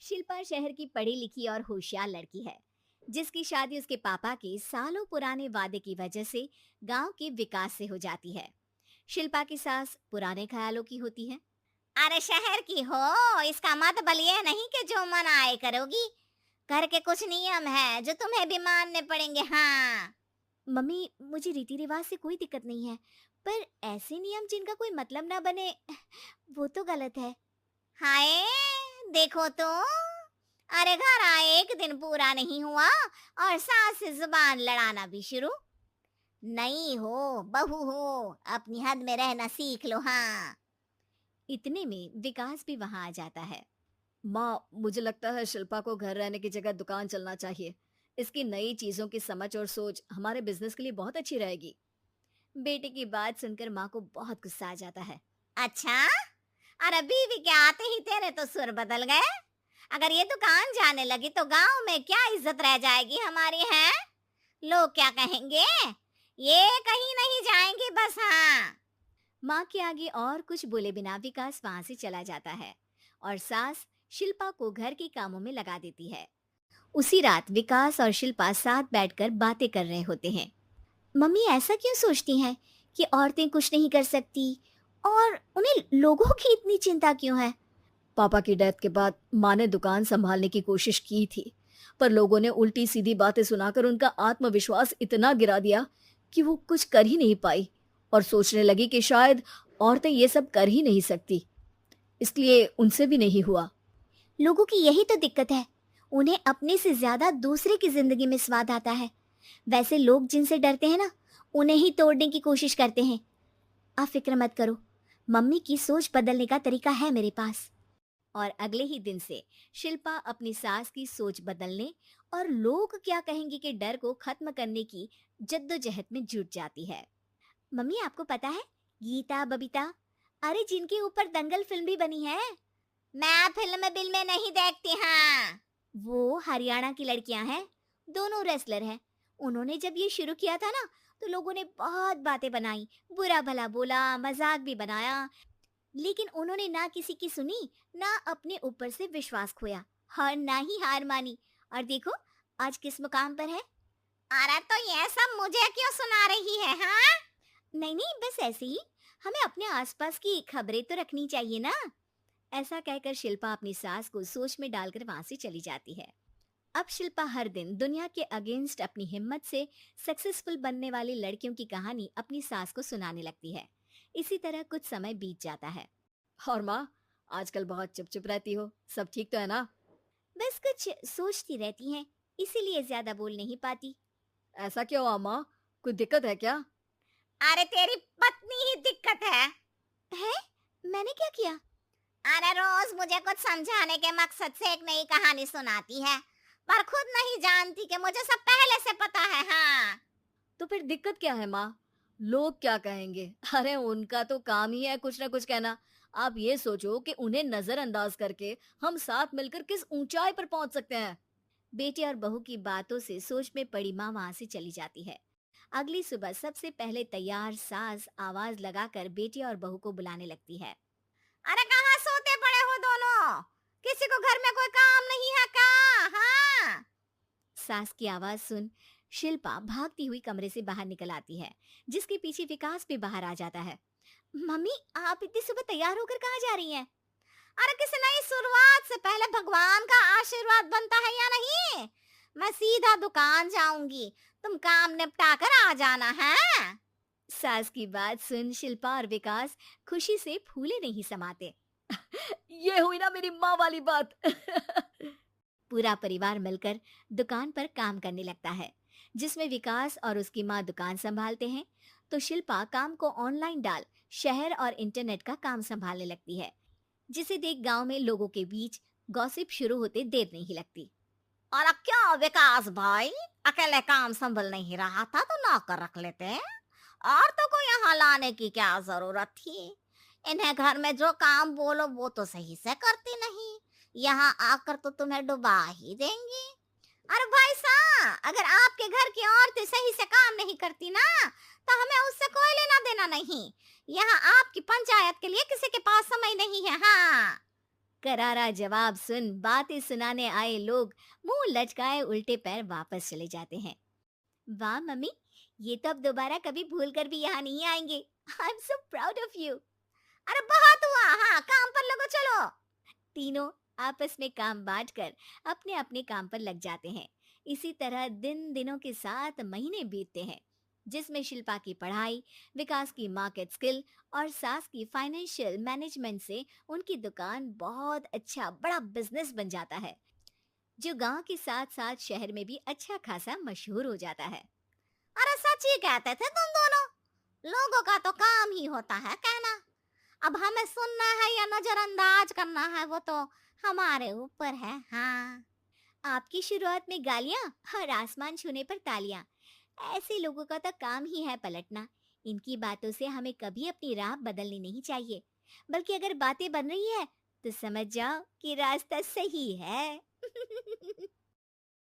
शिल्पा शहर की पढ़ी लिखी और होशियार लड़की है, जिसकी शादी उसके पापा के सालों पुराने वादे की वजह से गांव के विकास से हो जाती है। शिल्पा की सास पुराने ख्यालों की होती है। अरे शहर की हो, इसका मतलब ये नहीं कि जो मन आए करोगी। घर के कुछ नियम है जो तुम्हें भी मानने पड़ेंगे। हाँ। मम्मी, मुझे रीति रिवाज से कोई दिक्कत नहीं है, पर ऐसे नियम जिनका कोई मतलब ना बने, वो तो गलत है। हाय, देखो तो। अरे घर आए एक दिन पूरा नहीं हुआ और सास से जुबान लड़ाना भी शुरू। नहीं हो, बहू हो, अपनी हद में रहना सीख लो। हाँ। इतने में विकास भी वहां आ जाता है। माँ, मुझे लगता है शिल्पा को घर रहने की जगह दुकान चलना चाहिए। इसकी नई चीजों की समझ और सोच हमारे बिजनेस के लिए बहुत अच्छी रहेगी। बेटे की बात सुनकर माँ को बहुत गुस्सा आ जाता है। अच्छा, अरे बीवी के आते ही तेरे तो सुर बदल गए। अगर ये दुकान जाने लगी तो गांव में क्या इज्जत रह जाएगी हमारी है? लोग क्या कहेंगे? ये कहीं नहीं जाएंगी बस। हाँ। माँ के आगे और कुछ बोले बिना विकास वहां से चला जाता है और सास शिल्पा को घर के कामों में लगा देती है। उसी रात विकास और शिल्पा साथ बैठकर बातें कर रहे होते हैं। मम्मी ऐसा क्यों सोचती हैं कि औरतें कुछ नहीं कर सकती, और उन्हें लोगों की इतनी चिंता क्यों है? पापा की डेथ के बाद माँ ने दुकान संभालने की कोशिश की थी, पर लोगों ने उल्टी सीधी बातें सुनाकर उनका आत्मविश्वास इतना गिरा दिया कि वो कुछ कर ही नहीं पाई और सोचने लगी कि शायद औरतें ये सब कर ही नहीं सकती, इसलिए उनसे भी नहीं हुआ। लोगों की यही तो दिक्कत है, उन्हें अपने से ज्यादा दूसरे की जिंदगी में स्वाद आता है। वैसे लोग जिनसे डरते हैं ना, उन्हें ही तोड़ने की कोशिश करते हैं। आप फिक्र मत करो, मम्मी की सोच बदलने का तरीका है मेरे पास। और अगले ही दिन से शिल्पा अपनी सास की सोच बदलने और लोग क्या कहेंगे के डर को खत्म करने की जद्दोजहद में जुट जाती है। मम्मी, आपको पता है, गीता बबीता, अरे जिनके ऊपर दंगल फिल्म भी बनी है, मैं फिल्म बिल में नहीं देखती। हाँ। वो हरियाणा की लड़कियां हैं, दोनों रेसलर हैं। उन्होंने जब ये शुरू किया था ना, तो लोगों ने बहुत बातें बनाई, बुरा भला बोला, मजाक भी बनाया, लेकिन उन्होंने ना किसी की सुनी, ना अपने ऊपर से विश्वास खोया और ना ही हार मानी। और देखो, आज किस मुकाम पर है। अरे तो ये सब मुझे क्यों सुना रही है? हाँ। नहीं नहीं, बस ऐसे ही, हमें अपने आसपास की खबरें तो रखनी चाहिए ना। ऐसा कहकर शिल्पा अपनी सास को सोच में डालकर वहां से चली जाती है। अब शिल्पा हर दिन दुनिया के अगेंस्ट अपनी हिम्मत से सक्सेसफुल बनने वाली लड़कियों की कहानी अपनी सास को सुनाने लगती है। इसी तरह कुछ समय बीत जाता है। और माँ, आजकल बहुत चुप चुप रहती हो, सब ठीक तो है ना? बस कुछ सोचती रहती हैं, इसीलिए ज्यादा बोल नहीं पाती। ऐसा क्यों अम्मा, कोई दिक्कत है क्या? अरे तेरी पत्नी ही दिक्कत है। है? मैंने क्या किया? अरे रोज मुझे कुछ समझाने के मकसद से एक नई कहानी सुनाती है, पर खुद नहीं जानती कि मुझे सब पहले से पता है। हाँ। तो फिर दिक्कत क्या है माँ? लोग क्या कहेंगे? अरे उनका तो काम ही है कुछ ना कुछ कहना। आप ये सोचो कि उन्हें नजरअंदाज करके हम साथ मिलकर किस ऊंचाई पर पहुंच सकते हैं। बेटे और बहू की बातों से सोच में पड़ी माँ वहां से चली जाती है। अगली सुबह सबसे पहले तैयार सास आवाज लगाकर बेटे और बहू को बुलाने लगती है। अरे कहाँ सोते पड़े हो दोनों? किसी को घर में कोई काम नहीं है का? हाँ। सास की आवाज सुन शिल्पा भागती हुई कमरे से बाहर निकल आती है, जिसके पीछे विकास भी बाहर आ जाता है। मम्मी, आप इतनी सुबह तैयार होकर कहाँ जा रही हैं? अरे किसी नई शुरुआत से पहले भगवान का आशीर्वाद बनता है या नहीं? मैं सीधा दुकान जाऊंगी, तुम काम निपटा कर आ जाना है। सास की बात सुन शिल्पा और विकास खुशी से फूले नहीं समाते। ये हुई ना मेरी माँ वाली बात। पूरा परिवार मिलकर दुकान पर काम करने लगता है, जिसमें विकास और उसकी माँ दुकान संभालते हैं, तो शिल्पा काम को ऑनलाइन डाल शहर और इंटरनेट का काम संभालने लगती है, जिसे देख गांव में लोगों के बीच गॉसिप शुरू होते देर नहीं लगती। और अब क्या विकास भाई, अकेले काम संभल नहीं रहा था तो नौकर रख लेते। और तो को यहाँ लाने की क्या जरूरत थी? इन्हें घर में जो काम बोलो वो तो सही से करती नहीं, यहाँ आकर तो तुम्हें डुबा ही देंगी। अरे भाई साहब, अगर आपके घर की औरतें सही से काम नहीं करती ना, तो हमें उससे कोई लेना देना नहीं। यहाँ आपकी पंचायत के लिए किसी के पास समय नहीं है। हाँ। करारा जवाब सुन बातें सुनाने आए लोग मुंह लटकाए उल्टे पैर वापस चले जाते हैं। वाह मम्मी, ये तो अब दोबारा कभी भूल कर भी यहाँ नहीं आएंगे। I am so proud of you. अरे बहुत हुआ, हाँ काम पर लगो चलो। तीनों आपस में काम बांटकर अपने अपने काम पर लग जाते हैं। इसी तरह दिनों के साथ महीने बीतते हैं, जिसमें शिल्पा की पढ़ाई, विकास की मार्केट स्किल और सास की फाइनेंशियल मैनेजमेंट से उनकी दुकान बहुत अच्छा बड़ा बिजनेस बन जाता है, जो गांव के साथ साथ शहर में भी अच्छा खासा मशहूर हो जाता है। अरे सच ही कहते थे तुम दोनों, लोगों का तो काम ही होता है कहना। अब हमें सुनना है या नजरअंदाज करना है वो तो हमारे ऊपर है। हाँ। आपकी शुरुआत में गालियां और आसमान छूने पर तालियां, ऐसे लोगों का तो काम ही है पलटना। इनकी बातों से हमें कभी अपनी राह बदलनी नहीं चाहिए, बल्कि अगर बातें बन रही है तो समझ जाओ कि रास्ता सही है।